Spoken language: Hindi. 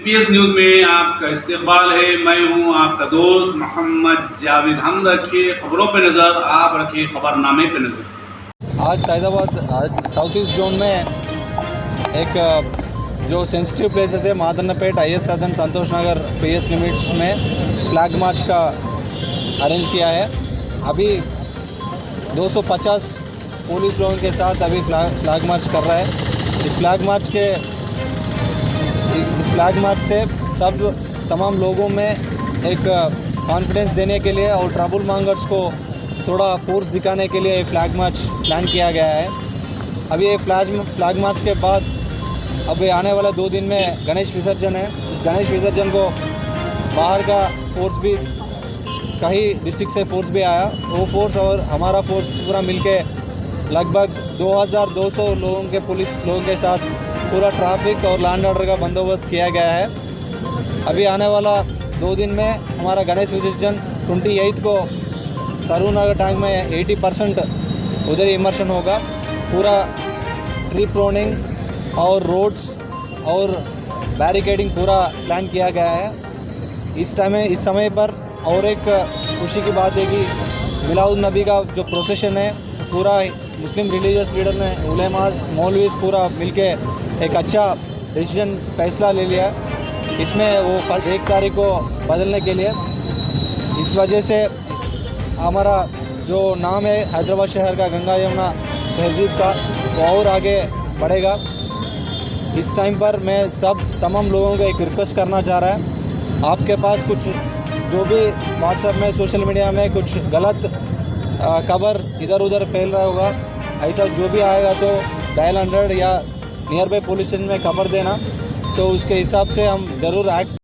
पीएस न्यूज़ में आपका इस्तकबाल है। मैं हूं आपका दोस्त मोहम्मद जावेद। हम रखिए खबरों पे नज़र, आप रखिए खबरनामे पे नज़र। आज साउथ ईस्ट जोन में एक जो सेंसिटिव प्लेसेस है, मादन्नपेट, IS सदन, संतोष नगर, PS लिमिट्स में फ्लैग मार्च का अरेंज किया है। अभी 250 पुलिस लोगों के साथ अभी फ्लैग मार्च कर रहा है। इस फ्लैग मार्च से तमाम लोगों में एक कॉन्फिडेंस देने के लिए और ट्रबल मांगर्स को थोड़ा फोर्स दिखाने के लिए एक फ्लैग मार्च प्लान किया गया है। अभी ये फ्लैग मार्च के बाद अभी आने वाला 2 दिन में गणेश विसर्जन है। इस गणेश विसर्जन को बाहर का फोर्स भी, कई डिस्ट्रिक्ट से फोर्स भी आया। वो फोर्स और हमारा फोर्स पूरा मिलके लगभग 2200 पुलिस लोगों के साथ पूरा ट्रैफिक और लैंड ऑर्डर का बंदोबस्त किया गया है। अभी आने वाला 2 दिन में हमारा गणेश विसर्जन 28 को सरूनगर टैंक में 80% उधर इमर्शन होगा। पूरा ट्री प्रोनिंग और रोड्स और बैरिकेडिंग पूरा प्लान किया गया है। इस समय पर और एक खुशी की बात है कि मिलाद नबी का जो प्रोसेशन है, पूरा मुस्लिम रिलीजियस लीडर ने, उलेमास, मौलवीस पूरा मिलके एक अच्छा डिसीजन फैसला ले लिया इसमें, वो 1 तारीख को बदलने के लिए। इस वजह से हमारा जो नाम है हैदराबाद शहर का, गंगा यमुना तहजीब का, वो और आगे बढ़ेगा। इस टाइम पर मैं तमाम लोगों को एक रिक्वेस्ट करना चाह रहा है, आपके पास कुछ जो भी व्हाट्सएप में, सोशल मीडिया में कुछ गलत खबर इधर उधर फैल रहा होगा, ऐसा जो भी आएगा तो डायल 100 या नियर बाई पुलिस स्टेशन में खबर देना। तो उसके हिसाब से हम ज़रूर एक्ट